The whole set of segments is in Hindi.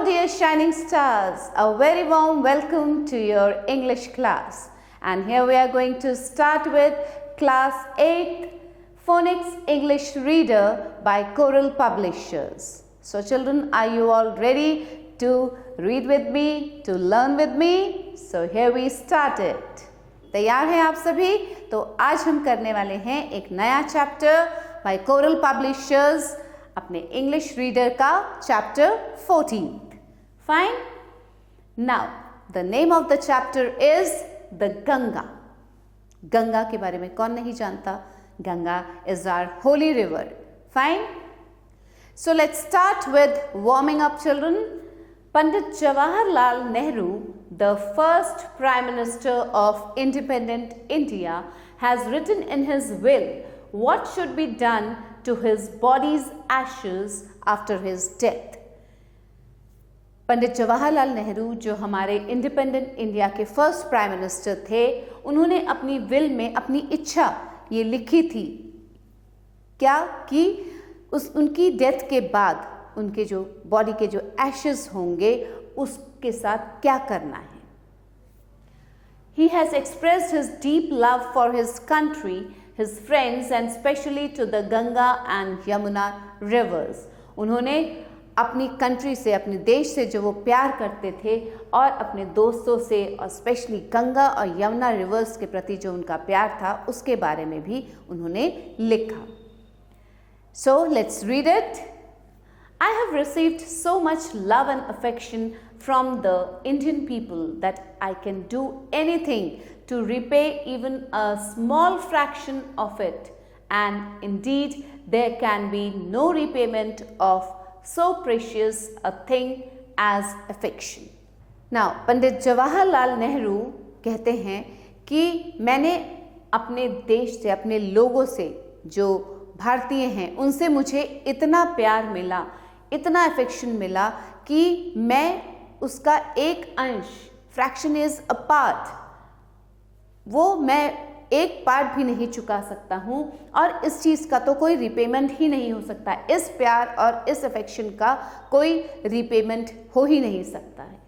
dear shining stars, a very warm welcome to your English class. And here we are going to start with class 8th Phonics English Reader by Coral Publishers. So children, are you all ready to read with me, to learn with me? So here we start it. तैयार हैं आप सभी? तो आज हम करने वाले हैं एक नया चैप्टर बाय कोरल पब्लिशर्स अपने इंग्लिश रीडर का chapter 14th. Fine. Now the name of the chapter is the Ganga. Ganga के बारे में कौन नहीं जानता? Ganga is our holy river. Fine. So let's start with warming up children. Pandit Jawaharlal Nehru, the first Prime Minister of independent India, has written in his will what should be done to his body's ashes after his death. पंडित जवाहरलाल नेहरू जो हमारे इंडिपेंडेंट इंडिया के फर्स्ट प्राइम मिनिस्टर थे, उन्होंने अपनी विल में अपनी इच्छा ये लिखी थी क्या कि उनकी डेथ के बाद उनके जो बॉडी के जो एशेस होंगे उसके साथ क्या करना है. He has expressed his deep love for his country, his friends and especially to the Ganga and Yamuna rivers. उन्होंने अपनी कंट्री से, अपने देश से जो वो प्यार करते थे और अपने दोस्तों से और स्पेशली गंगा और यमुना रिवर्स के प्रति जो उनका प्यार था उसके बारे में भी उन्होंने लिखा. So let's read it. I have received so much love and affection from the Indian people that I can do anything to repay even a small fraction of it, and indeed there can be no repayment of so precious a thing as affection. Now, पंडित जवाहरलाल नेहरू कहते हैं कि मैंने अपने देश से, अपने लोगों से, जो भारतीय हैं, उनसे मुझे इतना प्यार मिला, इतना अफेक्शन मिला कि मैं उसका एक अंश, फ्रैक्शन इज अ पार्ट, वो मैं एक पार्ट भी नहीं चुका सकता हूँ और इस चीज़ का तो कोई रिपेमेंट ही नहीं हो सकता. इस प्यार और इस अफेक्शन का कोई रिपेमेंट हो ही नहीं सकता है.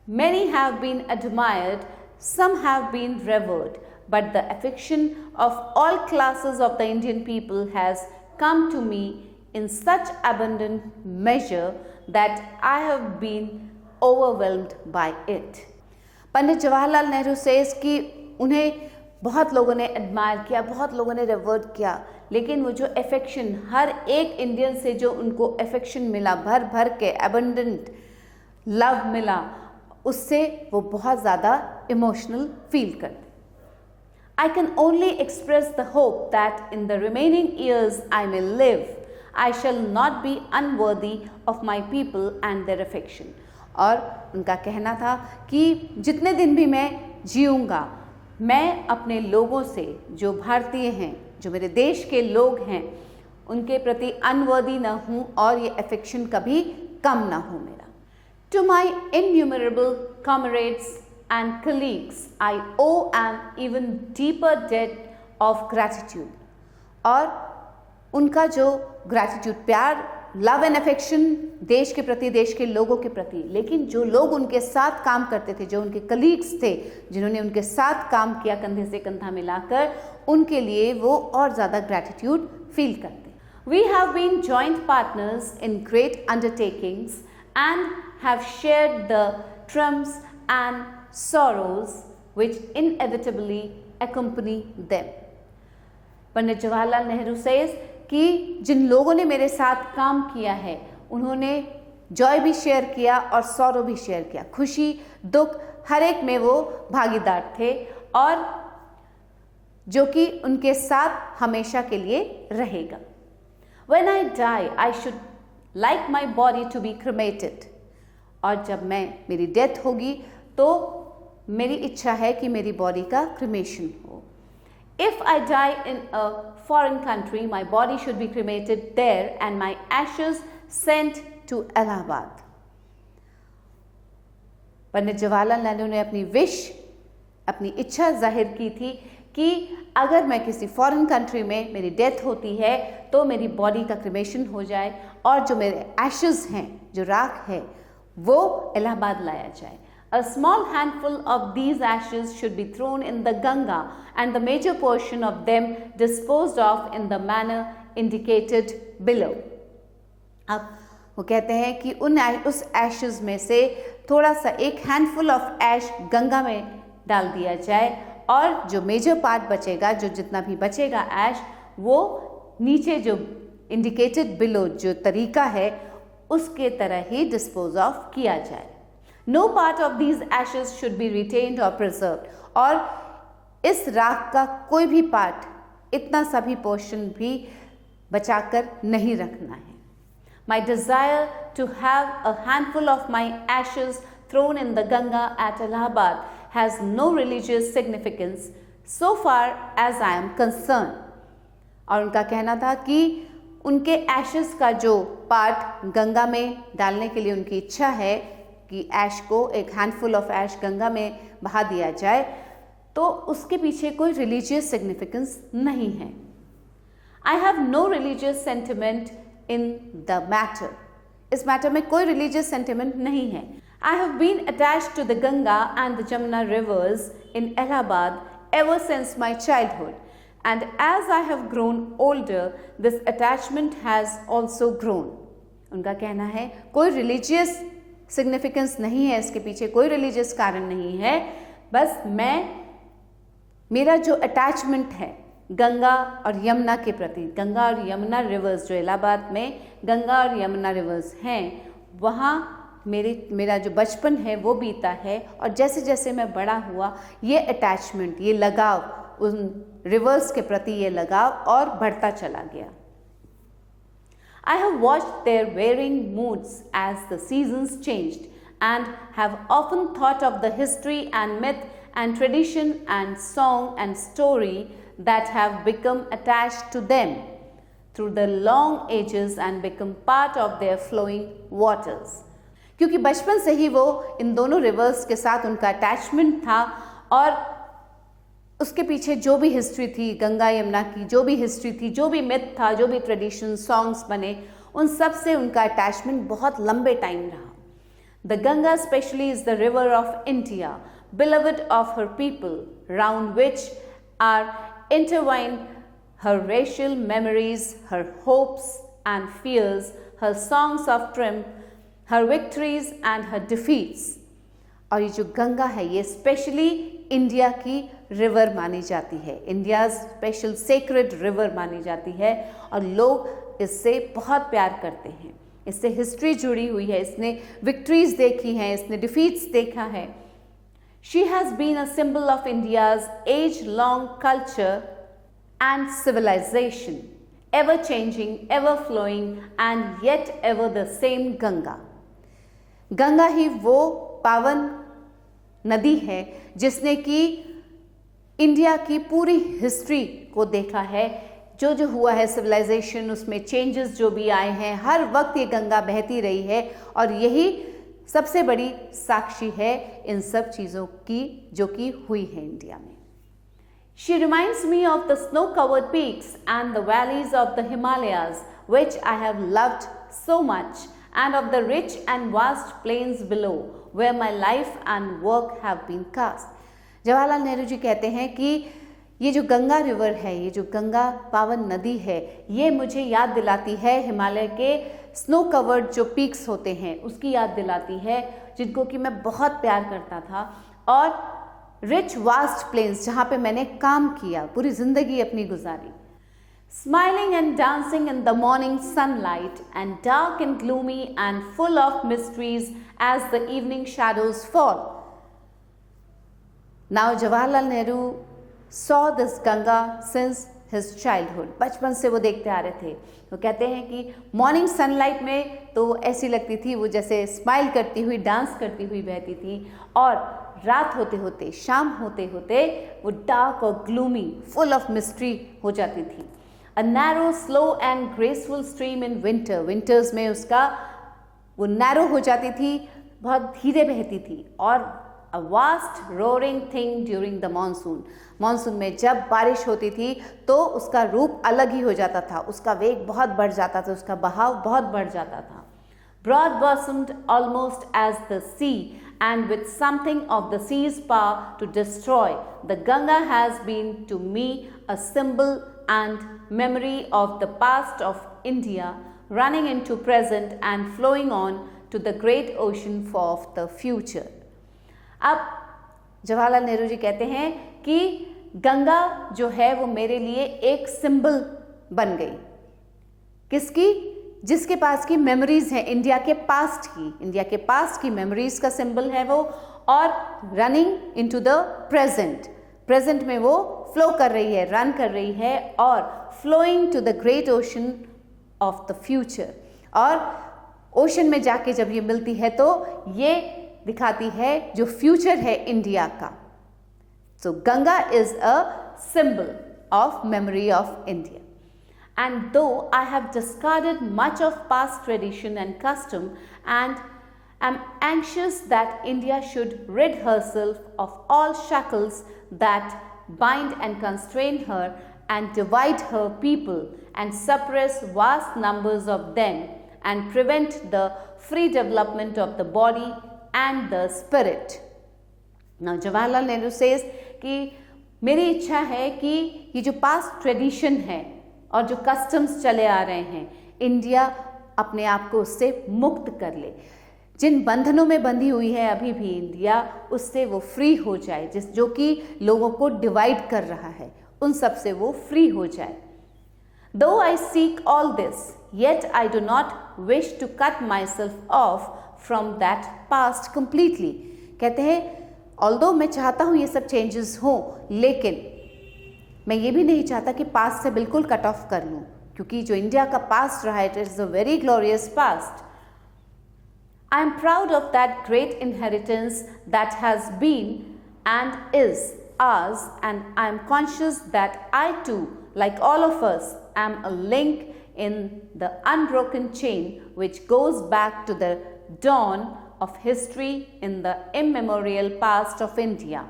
Many have been admired, some have been revered, but the affection of all classes of the Indian people has come to me in such abundant measure that I have been overwhelmed by it. Pandit Jawaharlal Nehru says कि उन्हें बहुत लोगों ने एडमायर किया, बहुत लोगों ने रिवर्ट किया, लेकिन वो जो अफेक्शन हर एक इंडियन से जो उनको अफेक्शन मिला, भर भर के एबंडेंट लव मिला, उससे वो बहुत ज़्यादा इमोशनल फील करते. I can only express the hope that in the remaining years I may live, I shall not be unworthy of my people and their affection. और उनका कहना था कि जितने दिन भी मैं जीऊँगा, मैं अपने लोगों से, जो भारतीय हैं, जो मेरे देश के लोग हैं, उनके प्रति अनवर्दी न हूँ और ये अफेक्शन कभी कम ना हो मेरा. To my innumerable comrades and colleagues, I owe an even deeper debt of gratitude. और उनका जो ग्रैटिट्यूड, प्यार, लव एंड अफेक्शन देश के प्रति, देश के लोगों के प्रति, लेकिन जो लोग उनके साथ काम करते थे, जो उनके कलीग्स थे, जिन्होंने उनके साथ काम किया कंधे से कंधा मिलाकर, उनके लिए वो और ज़्यादा ग्रैटिट्यूड फील करते. We have been joint partners in great undertakings and have shared the triumphs and sorrows which inevitably accompany them. Pandit Jawaharlal Nehru says कि जिन लोगों ने मेरे साथ काम किया है, उन्होंने जॉय भी शेयर किया और सॉरो भी शेयर किया, खुशी दुख हर एक में वो भागीदार थे और जो कि उनके साथ हमेशा के लिए रहेगा. When I die, I should like my body to be cremated. और जब मेरी डेथ होगी तो मेरी इच्छा है कि मेरी बॉडी का क्रिमेशन हो. If I die in a foreign country, my body should be cremated there and my ashes sent to Allahabad. पंडित जवाहरलाल नेहरू ने अपनी विश, अपनी इच्छा जाहिर की थी कि अगर मैं किसी फॉरेन कंट्री में मेरी डेथ होती है तो मेरी बॉडी का क्रिमेशन हो जाए और जो मेरे एशेस हैं, जो राख है, वो इलाहाबाद लाया जाए. A small handful of these ashes should be thrown in the Ganga and the major portion of them disposed of in the manner indicated below. अब वो कहते हैं कि उस एशेस में से थोड़ा सा एक हैंडफुल ऑफ ऐश गंगा में डाल दिया जाए और जो मेजर पार्ट बचेगा, जो जितना भी बचेगा ऐश, वो नीचे जो इंडिकेटेड बिलो जो तरीका है उसके तरह ही डिस्पोज ऑफ किया जाए. No part of these ashes should be retained or preserved. और इस राख का कोई भी पार्ट, इतना सा भी पोर्शन भी बचाकर नहीं रखना है. My desire to have a handful of my ashes thrown in the Ganga at Allahabad has no religious significance so far as I am concerned. और उनका कहना था कि उनके एशेस का जो पार्ट गंगा में डालने के लिए उनकी इच्छा है कि ऐश को, एक हैंडफुल ऑफ ऐश गंगा में बहा दिया जाए, तो उसके पीछे कोई रिलीजियस सिग्निफिकेंस नहीं है. I have no religious sentiment in the matter. इस मैटर में कोई रिलीजियस सेंटिमेंट नहीं है. I have been attached to the Ganga and the Jamuna rivers in Allahabad ever since my childhood, and as I have grown older, this attachment has also grown. उनका कहना है कोई रिलीजियस सिग्निफिकेंस नहीं है, इसके पीछे कोई रिलीजियस कारण नहीं है. बस मेरा जो अटैचमेंट है गंगा और यमुना के प्रति, गंगा और यमुना रिवर्स जो इलाहाबाद में गंगा और यमुना रिवर्स हैं, वहाँ मेरा जो बचपन है वो बीता है. और जैसे जैसे मैं बड़ा हुआ, ये अटैचमेंट, ये लगाव उन रिवर्स के प्रति, ये लगाव और बढ़ता चला गया. I have watched their varying moods as the seasons changed and have often thought of the history and myth and tradition and song and story that have become attached to them through the long ages and become part of their flowing waters. क्योंकि बचपन से ही वो इन दोनों रिवर्स के साथ उनका अटैचमेंट था और उसके पीछे जो भी हिस्ट्री थी, गंगा यमुना की जो भी हिस्ट्री थी, जो भी मिथ था, जो भी ट्रेडिशन सॉन्ग्स बने, उन सब से उनका अटैचमेंट बहुत लंबे टाइम रहा. The Ganga specially is the river of India, beloved of her people, round which are intertwined her racial memories, her hopes and fears, her songs of triumph, her victories and her defeats. और ये जो गंगा है ये स्पेशली इंडिया की रिवर मानी जाती है, इंडिया स्पेशल सेक्रेड रिवर मानी जाती है और लोग इससे बहुत प्यार करते हैं. इससे हिस्ट्री जुड़ी हुई है, इसने विक्ट्रीज देखी हैं, इसने डिफीट्स देखा है. She has been a symbol of India's age long culture and civilisation, ever changing, ever flowing and yet ever the same Ganga. Ganga ही वो पावन नदी है जिसने कि इंडिया की पूरी हिस्ट्री को देखा है. जो जो हुआ है सिविलाइजेशन, उसमें चेंजेस जो भी आए हैं, हर वक्त ये गंगा बहती रही है और यही सबसे बड़ी साक्षी है इन सब चीज़ों की जो कि हुई है इंडिया में. She reminds me of the snow-covered peaks and the valleys of the Himalayas, which I have loved so much, and of the rich and vast plains below, where my life and work have been cast. Jawaharlal Nehru ji कहते हैं कि ये जो गंगा रिवर है, ये जो गंगा पावन नदी है, ये मुझे याद दिलाती है हिमालय के स्नो कवर्ड जो पीक्स होते हैं उसकी याद दिलाती है, जिनको कि मैं बहुत प्यार करता था, और रिच वास्ट प्लेन्स जहाँ पे मैंने काम किया, पूरी ज़िंदगी अपनी गुजारी. Smiling and dancing in the morning sunlight and dark and gloomy and full of mysteries as the evening shadows fall. Now Jawaharlal Nehru saw this Ganga since his childhood. बचपन से वो देखते आ रहे थे. वो कहते हैं कि मॉर्निंग सनलाइट में तो ऐसी लगती थी वो जैसे स्माइल करती हुई, डांस करती हुई बहती थी, और रात होते होते, शाम होते होते वो डार्क और ग्लूमी, फुल ऑफ मिस्ट्री हो जाती थी. A narrow, slow and graceful stream in winter. Winters में उसका वो नैरो हो जाती थी, बहुत धीरे बहती थी. और a vast roaring thing during the monsoon. Monsoon में जब बारिश होती थी तो उसका रूप अलग ही हो जाता था, उसका वेग बहुत बढ़ जाता था, उसका बहाव बहुत बढ़ जाता था. broad-bosomed almost as the sea, and with something of the sea's power to destroy, the Ganga has been to me a symbol and memory of the past of India, running into present and flowing on to the great ocean of the future. अब जवाहरलाल नेहरू जी कहते हैं कि गंगा जो है वो मेरे लिए एक सिंबल बन गई। किसकी? जिसके पास की मेमोरीज हैं इंडिया के पास्ट की मेमोरीज का सिंबल है वो, और रनिंग इनटू द प्रेजेंट में वो फ्लो कर रही है, रन कर रही है, और flowing to the great ocean of the future. और ओशन में जाके जब ये मिलती है तो ये दिखाती है जो फ्यूचर है इंडिया का। So Ganga is a symbol of memory of India. And though I have discarded much of past tradition and custom, and am anxious that India should rid herself of all shackles that bind and constrain her and divide her people and suppress vast numbers of them and prevent the free development of the body and the spirit. Now Jawaharlal Nehru says कि मेरी इच्छा है कि ये जो पास्ट ट्रेडिशन है और जो कस्टम्स चले आ रहे हैं, इंडिया अपने आप को उससे मुक्त कर ले। जिन बंधनों में बंधी हुई है अभी भी इंडिया, उससे वो फ्री हो जाए, जो कि लोगों को डिवाइड कर रहा है, उन सब से वो फ्री हो जाए। Though I seek all this, yet I do not wish to cut myself off from that past completely. कहते हैं although मैं चाहता हूँ ये सब चेंजेस हों, लेकिन मैं ये भी नहीं चाहता कि पास्ट से बिल्कुल कट ऑफ कर लूँ, क्योंकि जो इंडिया का पास्ट रहा है, it is a very glorious past. I am proud of that great inheritance that has been and is ours, and I am conscious that I too, like all of us, am a link in the unbroken chain which goes back to the dawn of history in the immemorial past of India.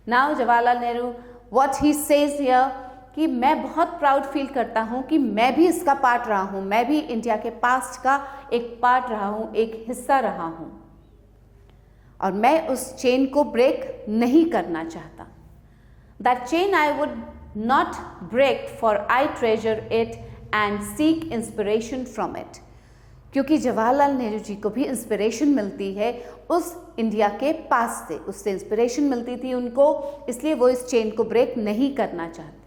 Now Jawaharlal Nehru, what he says here, कि मैं बहुत प्राउड फील करता हूँ कि मैं भी इसका पार्ट रहा हूँ, मैं भी इंडिया के पास्ट का एक पार्ट रहा हूँ, एक हिस्सा रहा हूँ, और मैं उस चेन को ब्रेक नहीं करना चाहता। That chain I would not break, for I treasure it and seek inspiration from it. क्योंकि जवाहरलाल नेहरू जी को भी इंस्पिरेशन मिलती है उस इंडिया के पास से, उससे इंस्पिरेशन मिलती थी उनको, इसलिए वो इस चेन को ब्रेक नहीं करना चाहते।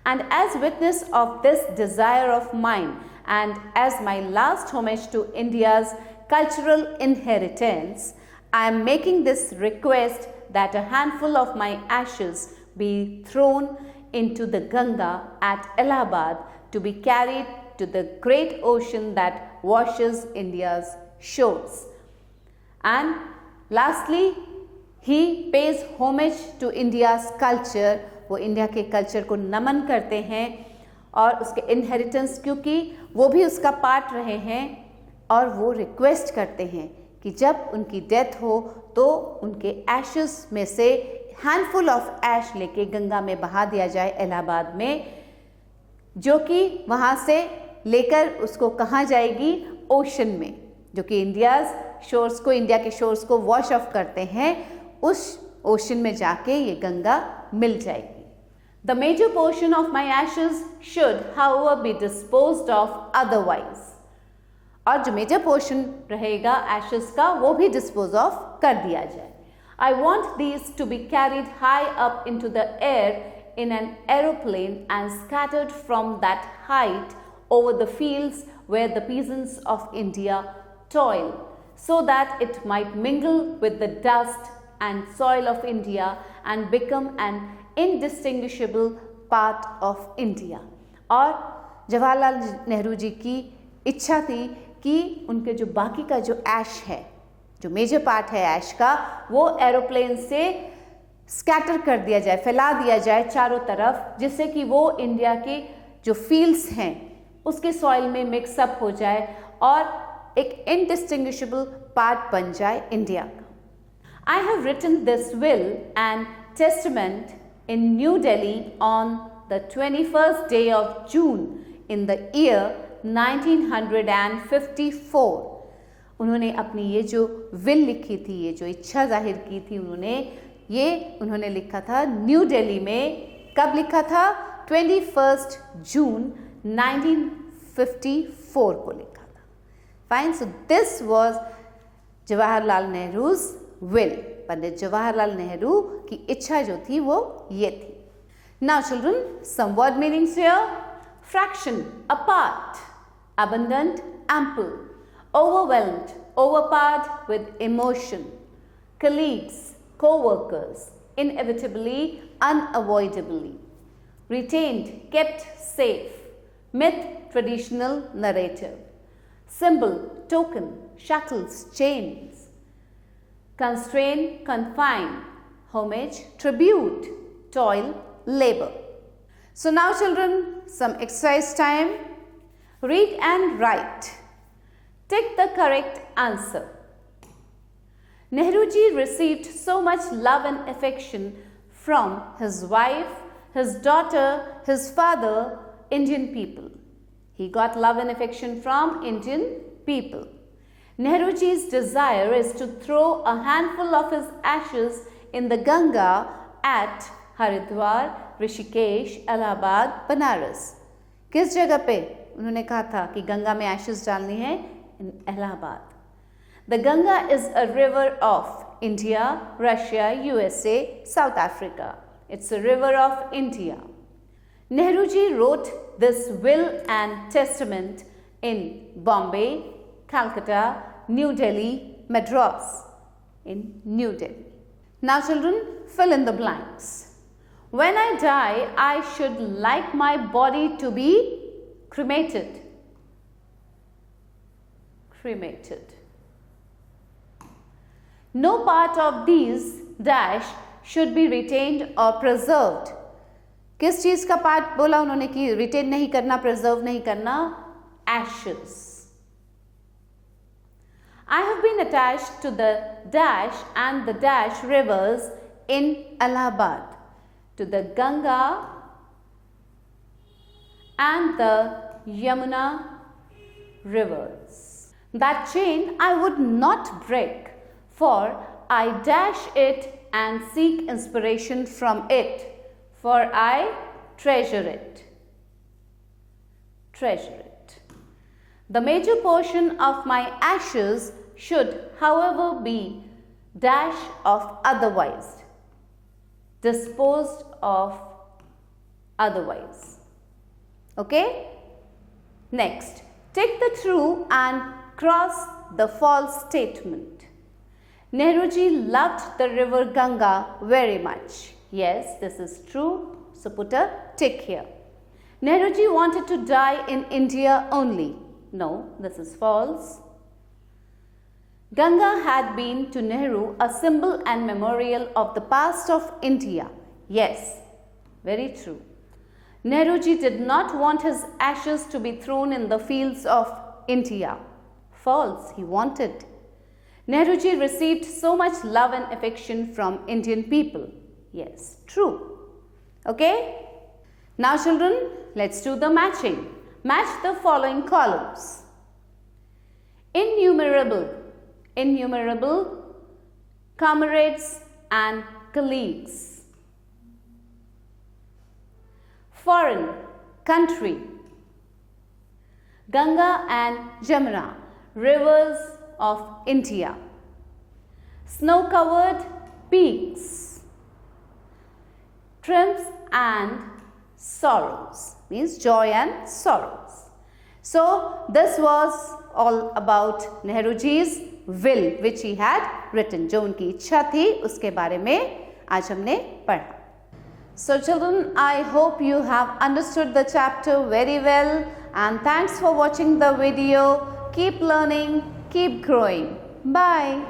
And as witness of this desire of mine, and as my last homage to India's cultural inheritance, I am making this request that a handful of my ashes be thrown into the Ganga at Allahabad to be carried to the great ocean that washes India's shores. And lastly, he pays homage to India's culture. वो इंडिया के कल्चर को नमन करते हैं और उसके इनहेरिटेंस, क्योंकि वो भी उसका पार्ट रहे हैं, और वो रिक्वेस्ट करते हैं कि जब उनकी डेथ हो तो उनके एशेस में से हैंडफुल ऑफ ऐश लेके गंगा में बहा दिया जाए इलाहाबाद में, जो कि वहाँ से लेकर उसको कहाँ जाएगी? ओशन में, जो कि इंडिया के शोर्स को वॉश ऑफ करते हैं, उस ओशन में जाके ये गंगा मिल जाएगी। The major portion of my ashes should, however, be disposed of otherwise. और जो मेजर पोर्शन रहेगा एशेस का, वो भी डिस्पोज ऑफ कर दिया जाए। I want these to be carried high up into the air in an aeroplane and scattered from that height over the fields where the peasants of India toil, so that it might mingle with the dust and soil of India and become an indistinguishable part of India. और जवाहरलाल नेहरू जी की इच्छा थी कि उनके जो बाकी का जो ऐश है, जो मेजर पार्ट है ऐश का, वो एरोप्लेन से स्कैटर कर दिया जाए, फैला दिया जाए चारों तरफ, जिससे कि वो इंडिया के जो फील्ड्स हैं उसके सॉइल में मिक्सअप हो जाए और एक इनडिस्टिंग्विशेबल पार्ट बन जाए इंडिया का। I have written this will and testament in New Delhi on the 21st day of June in the year 1954. उन्होंने अपनी ये जो विल लिखी थी, ये जो इच्छा जाहिर की थी उन्होंने लिखा था न्यू दिल्ली में। कब लिखा था? 21 जून 1954 को लिखा था। Fine, so this was Jawaharlal Nehru's will. Pandit Jawaharlal Nehru की इच्छा जो थी वो ये थी। Now children, some word meanings here. Fraction, apart, abundant, ample, overwhelmed, overpowered with emotion, colleagues, co-workers, inevitably, unavoidably, retained, kept safe, myth, traditional narrative, symbol, token, shackles, chains, constrain, confine, homage, tribute, toil, labor. So now children, some exercise time. Read and write. Tick the correct answer. Nehruji received so much love and affection from his wife, his daughter, his father, Indian people. He got love and affection from Indian people. Nehruji's desire is to throw a handful of his ashes in the Ganga at Haridwar, Rishikesh, Allahabad, Banaras. किस जगह पे उन्होंने कहा था कि गंगा में एशेस डालनी है? In Allahabad. The Ganga is a river of India, Russia, USA, South Africa. It's a river of India. Nehruji wrote this will and testament in Bombay, Calcutta, New Delhi, Madras, in New Delhi. Now children, fill in the blanks. When I die, I should like my body to be cremated. Cremated. No part of these dash should be retained or preserved. किस चीज का पार्ट बोला उन्होंने कि रिटेन नहीं करना, प्रिजर्व नहीं करना? Ashes. I have been attached to the dash and the dash rivers in Allahabad, to the Ganga and the Yamuna rivers. That chain I would not break, for I dash it and seek inspiration from it, for I treasure it. Treasure it. The major portion of my ashes should, however, be dash of otherwise, disposed of otherwise. Okay? Next, take the true and cross the false statement. Nehruji loved the river Ganga very much. Yes, this is true. So put a tick here. Nehruji wanted to die in India only. No, this is false. Ganga had been to Nehru a symbol and memorial of the past of India. Yes, very true. Nehruji did not want his ashes to be thrown in the fields of India. False, he wanted. Nehruji received so much love and affection from Indian people. Yes, true. Okay? Now children, let's do the matching. Match the following columns. Innumerable. Innumerable, comrades and colleagues. Foreign, country. Ganga and Jamuna, rivers of India. Snow-covered peaks. Triumphs and sorrows, means joy and sorrows. So this was all about Nehruji's will which he had written. जो उनकी इच्छा थी उसके बारे में आज हमने पढ़ा. So children, I hope you have understood the chapter very well, and thanks for watching the video. Keep learning, keep growing. Bye.